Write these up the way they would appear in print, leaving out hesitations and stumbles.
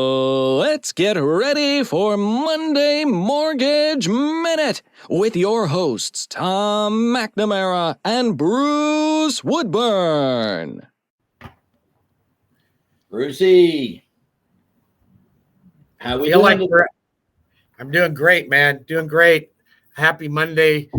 Let's get ready for Monday Mortgage Minute with your hosts, Tom McNamara and Bruce Woodburn. Brucey, how we doing? I'm doing great, man. Doing great. Happy Monday.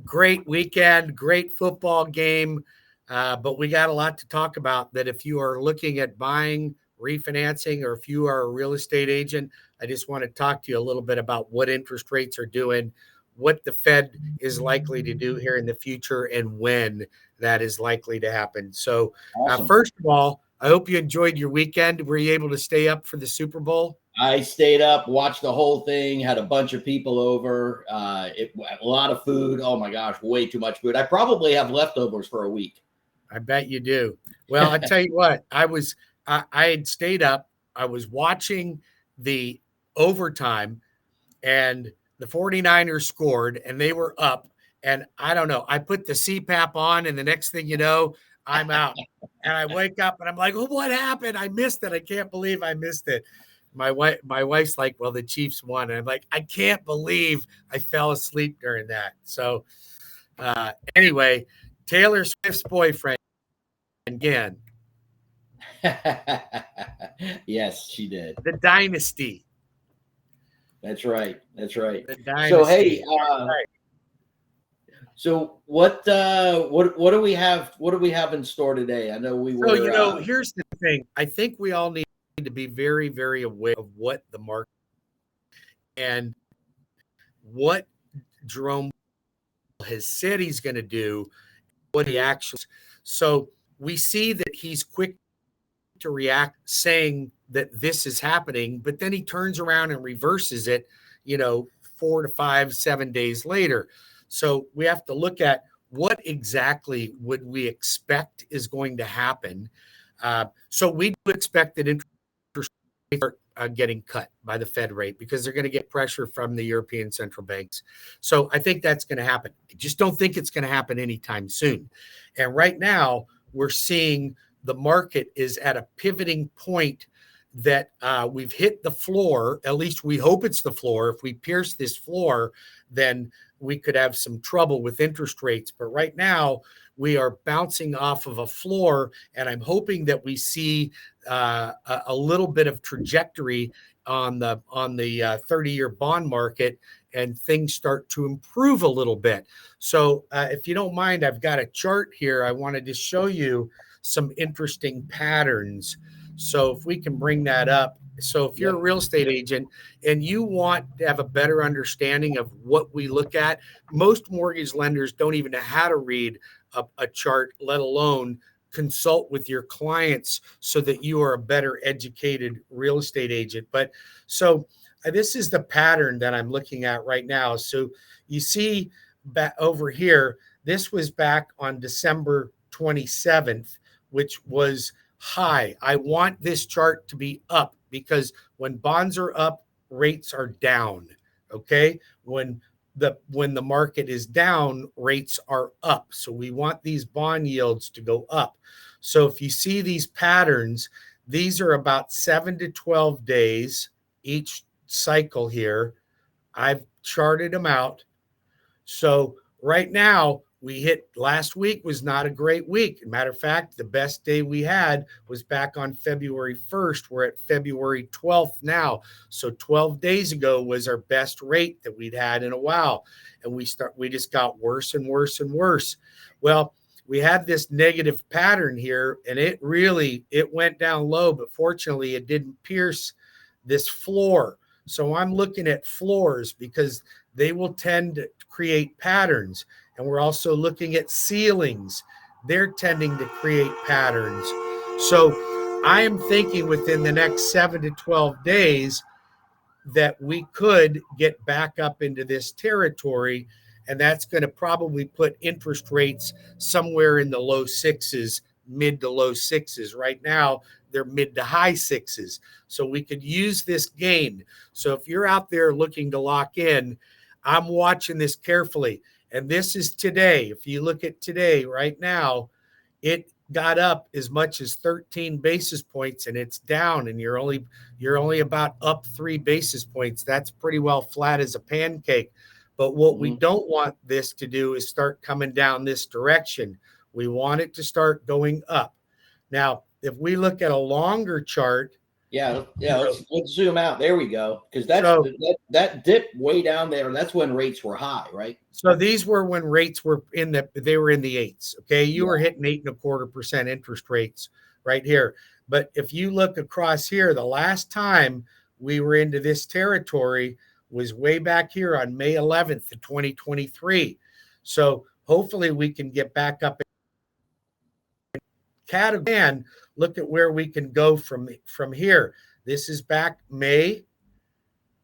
Great weekend, great football game. But we got a lot to talk about. That if you are looking at buying, refinancing, or if you are a real estate agent, I just want to talk to you a little bit about what interest rates are doing, what the Fed is likely to do here in the future, and when that is likely to happen. So Awesome. First of all, I hope you enjoyed your weekend. Were you able to stay up for the Super Bowl? I stayed up, watched the whole thing, had a bunch of people over, a lot of food. Oh my gosh, way too much food. I probably have leftovers for a week. I bet you do. Well, I tell you what, I had stayed up. I was watching the overtime, and the 49ers scored, and they were up. And I don't know, I put the CPAP on, and the next thing you know, I'm out. And I wake up, and I'm like, oh, what happened? I missed it. I can't believe I missed it. My wife's like, well, the Chiefs won. And I'm like, I can't believe I fell asleep during that. So anyway, Taylor Swift's boyfriend again. Yes, she did. The dynasty. That's right. That's right. The dynasty. So hey, so what do we have? What do we have in store today? I know we were. So here's the thing. I think we all need to be very, very aware of what the market and what Jerome has said he's going to do, what he actually. So we see that he's quick to react, saying that this is happening, but then he turns around and reverses it, 4 to 5, 7 days later. So we have to look at what exactly would we expect is going to happen. So we do expect that interest rates are getting cut by the Fed rate because they're going to get pressure from the European central banks. So I think that's going to happen. I just don't think it's going to happen anytime soon. And right now we're seeing the market is at a pivoting point that we've hit the floor. At least we hope it's the floor. If we pierce this floor, then we could have some trouble with interest rates. But right now we are bouncing off of a floor, and I'm hoping that we see a little bit of trajectory on the 30-year bond market, and things start to improve a little bit. So if you don't mind, I've got a chart here. I wanted to show you some interesting patterns. So if we can bring that up. So if you're a real estate agent and you want to have a better understanding of what we look at, most mortgage lenders don't even know how to read a chart, let alone consult with your clients so that you are a better educated real estate agent. But so this is the pattern that I'm looking at right now. So you see back over here, this was back on December 27th, which was high. I want this chart to be up because when bonds are up, rates are down. Okay. When the market is down, rates are up. So we want these bond yields to go up. So if you see these patterns, these are about 7 to 12 days each cycle here. I've charted them out. So right now, we hit last week was not a great week. Matter of fact, the best day we had was back on February 1st. We're at February 12th now. So 12 days ago was our best rate that we'd had in a while. And we just got worse and worse and worse. Well, we had this negative pattern here, and it went down low, but fortunately it didn't pierce this floor. So I'm looking at floors because they will tend to create patterns. And we're also looking at ceilings. They're tending to create patterns. So I am thinking within the next 7 to 12 days that we could get back up into this territory. And that's going to probably put interest rates somewhere in the low sixes, mid to low sixes. Right now, they're mid to high sixes. So we could use this gain. So if you're out there looking to lock in, I'm watching this carefully. And this is today. If you look at today, right now, it got up as much as 13 basis points and it's down, and you're only about up 3 basis points. That's pretty well flat as a pancake. But what we don't want this to do is start coming down this direction. We want it to start going up. Now, if we look at a longer chart, let's zoom out. There we go. Because that dip way down there, that's when rates were high, right? So these were when rates were in the eights. Okay, you were hitting 8.25% interest rates right here. But if you look across here, the last time we were into this territory was way back here on May 11th of 2023. So hopefully we can get back up. Again, look at where we can go from here. This is back May.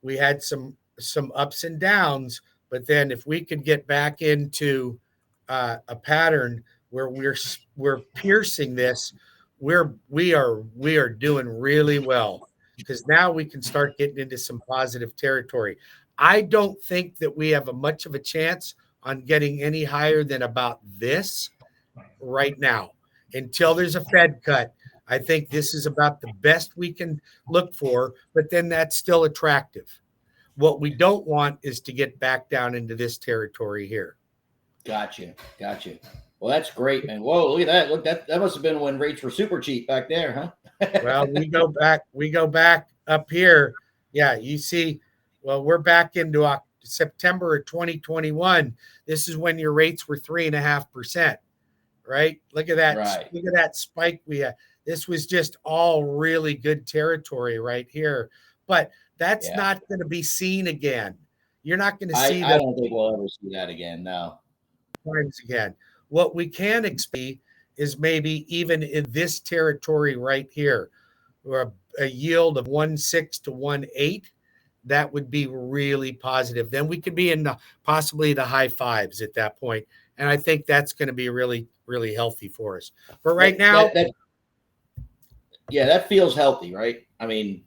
We had some ups and downs, but then if we could get back into a pattern where we're piercing this, we are doing really well, because now we can start getting into some positive territory. I don't think that we have much of a chance on getting any higher than about this right now until there's a Fed cut. I think this is about the best we can look for, but then that's still attractive. What we don't want is to get back down into this territory here. Gotcha. Well, that's great, man. Whoa, look at that. Look, that must have been when rates were super cheap back there, huh? Well, we go back up here. Yeah, you see, well, we're back into September of 2021. This is when your rates were 3.5%. Right? Look at that. Right. Look at that spike we had. This was just all really good territory right here. But that's not going to be seen again. You're not going to see that. I don't think we'll ever see that again. No. Times again. What we can expect is maybe even in this territory right here, or a yield of 1.6 to 1.8. That would be really positive. Then we could be in possibly the high fives at that point. And I think that's going to be really, really healthy for us. But right now, that feels healthy, right? I mean,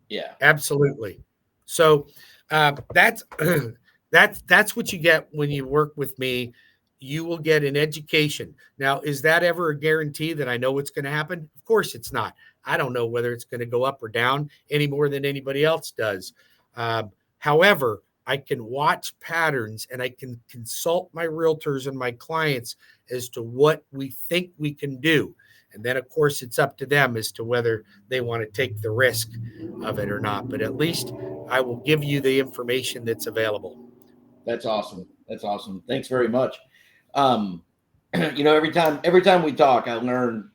yeah, absolutely. So that's what you get when you work with me. You will get an education. Now, is that ever a guarantee that I know what's going to happen? Of course it's not. I don't know whether it's going to go up or down any more than anybody else does. However, I can watch patterns and I can consult my realtors and my clients as to what we think we can do. And then, of course, it's up to them as to whether they want to take the risk of it or not. But at least I will give you the information that's available. That's awesome. Thanks very much. Every time we talk, I learn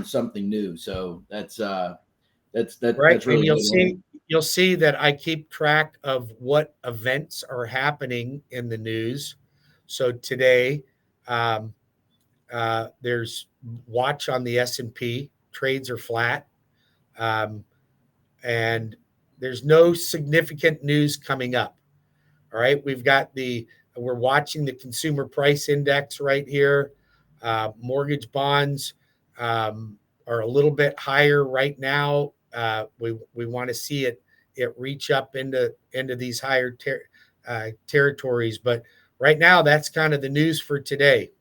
something new. So that's right. That's really, and you'll see that I keep track of what events are happening in the news. So today, there's watch on the S&P. Trades are flat, and there's no significant news coming up. All right, we're watching the consumer price index right here. Mortgage bonds are a little bit higher right now. We want to see it reach up into these higher territories. But right now, that's kind of the news for today.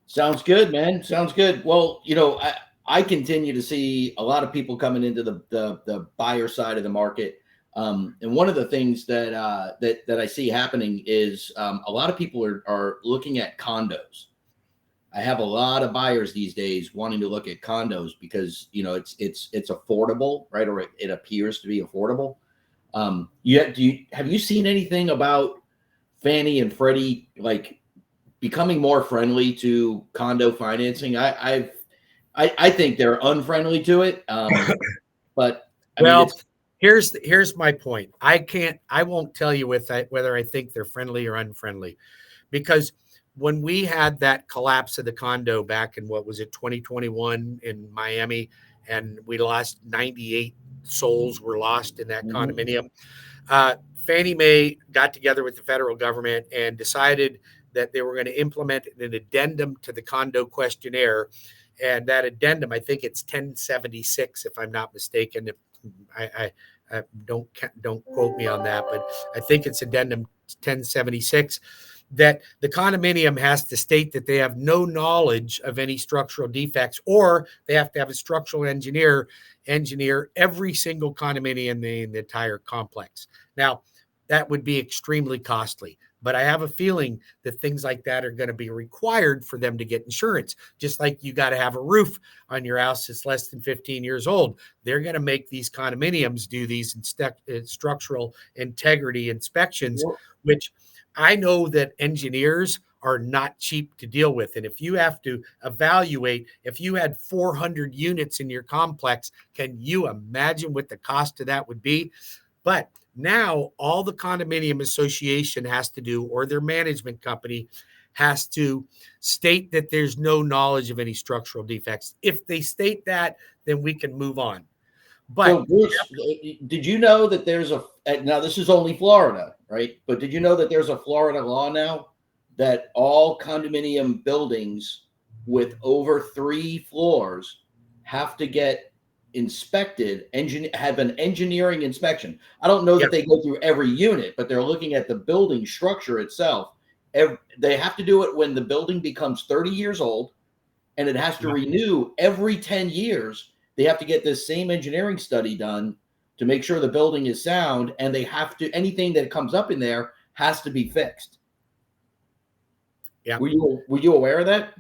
Sounds good, man. Sounds good. Well, I continue to see a lot of people coming into the buyer side of the market. And one of the things that I see happening is a lot of people are looking at condos. I have a lot of buyers these days wanting to look at condos because it's affordable, right? Or it appears to be affordable. Have you seen anything about Fannie and Freddie becoming more friendly to condo financing? I think they're unfriendly to it, but here's my point. I won't tell you whether I think they're friendly or unfriendly, because when we had that collapse of the condo back in 2021 in Miami, and we lost 98 souls were lost in that condominium. Fannie Mae got together with the federal government and decided that they were going to implement an addendum to the condo questionnaire. And that addendum, I think it's 1076, if I'm not mistaken. I don't quote me on that, but I think it's addendum 1076. that the condominium has to state that they have no knowledge of any structural defects, or they have to have a structural engineer every single condominium in the entire complex. Now, that would be extremely costly, but I have a feeling that things like that are going to be required for them to get insurance. Just like you got to have a roof on your house that's less than 15 years old. They're going to make these condominiums do these structural integrity inspections, which I know that engineers are not cheap to deal with. And if you have to evaluate, if you had 400 units in your complex, can you imagine what the cost of that would be? But now all the condominium association has to do, or their management company has to state that there's no knowledge of any structural defects. If they state that, then we can move on. But so Bruce, did you know that there's now this is only Florida, right? But did you know that there's a Florida law now that all condominium buildings with over 3 floors have to get inspected, have an engineering inspection? I don't know that they go through every unit, but they're looking at the building structure itself. They have to do it when the building becomes 30 years old, and it has to renew every 10 years. They have to get this same engineering study done to make sure the building is sound, and they have to, anything that comes up in there has to be fixed. Yeah. Were you aware of that?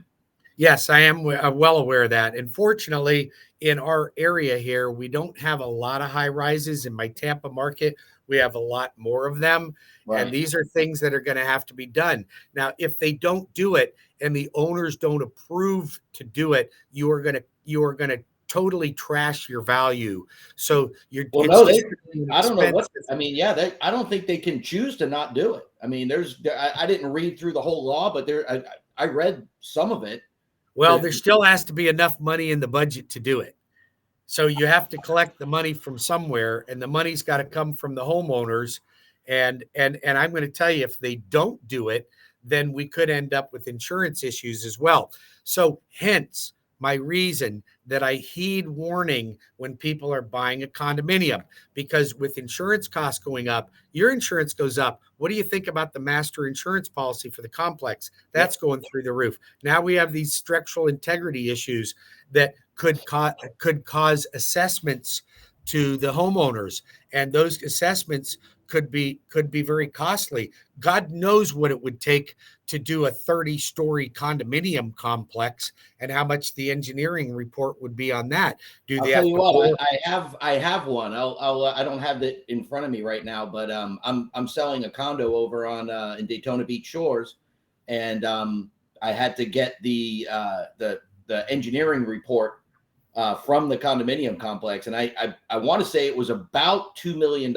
Yes, I am well aware of that. And fortunately, in our area here, we don't have a lot of high rises. In my Tampa market, we have a lot more of them. Right. And these are things that are going to have to be done. Now, if they don't do it and the owners don't approve to do it, you are going to totally trash your value. So you're I don't know what, I mean, I don't think they can choose to not do it. I mean, I didn't read through the whole law, but I read some of it. Well, there still has to be enough money in the budget to do it. So you have to collect the money from somewhere, and the money's got to come from the homeowners. And I'm going to tell you, if they don't do it, then we could end up with insurance issues as well. So hence my reason that I heed warning when people are buying a condominium, because with insurance costs going up, your insurance goes up. What do you think about the master insurance policy for the complex? That's going through the roof. Now we have these structural integrity issues that could cause assessments to the homeowners, and those assessments could be very costly. God knows what it would take to do a 30-story condominium complex, and how much the engineering report would be on that. I'll tell you what, I have one. I don't have it in front of me right now, but I'm selling a condo over on in Daytona Beach Shores, and I had to get the engineering report from the condominium complex, and I want to say it was about $2 million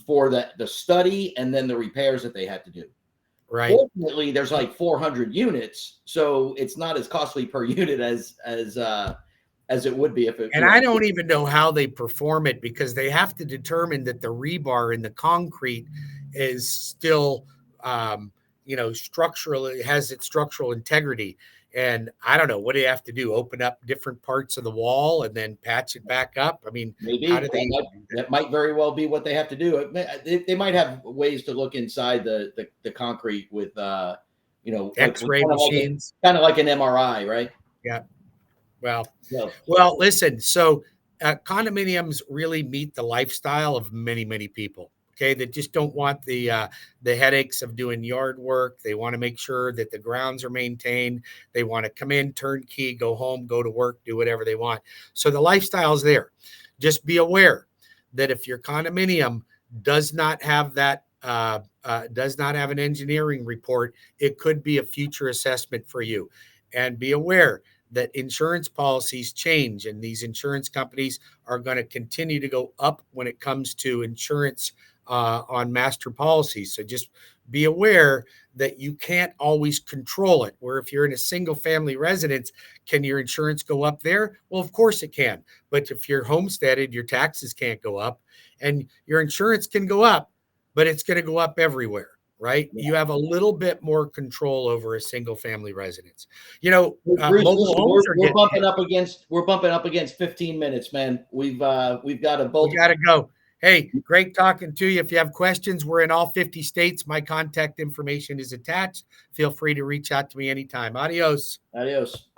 for the study and then the repairs that they had to do. Right. Fortunately, there's like 400 units, so it's not as costly per unit as it would be if it. And I don't even know how they perform it, because they have to determine that the rebar in the concrete is still, structurally has its structural integrity. And I don't know, what do you have to do? Open up different parts of the wall and then patch it back up? I mean, maybe that might very well be what they have to do. They might have ways to look inside the concrete with X-ray machines, kind of like an MRI, right? Yeah. Well, listen. So condominiums really meet the lifestyle of many, many people. Okay, that just don't want the headaches of doing yard work. They want to make sure that the grounds are maintained. They want to come in, turnkey, go home, go to work, do whatever they want. So the lifestyle's there. Just be aware that if your condominium does not have that, does not have an engineering report, it could be a future assessment for you. And be aware that insurance policies change, and these insurance companies are going to continue to go up when it comes to insurance on master policies. So just be aware that you can't always control it. Where if you're in a single family residence, can your insurance go up there? Well, of course it can. But if you're homesteaded, your taxes can't go up, and your insurance can go up, but it's going to go up everywhere, right? Yeah. You have a little bit more control over a single family residence. Bruce, we're bumping up against 15 minutes, man. We've got to both. We got to go. Hey, great talking to you. If you have questions, we're in all 50 states. My contact information is attached. Feel free to reach out to me anytime. Adios. Adios.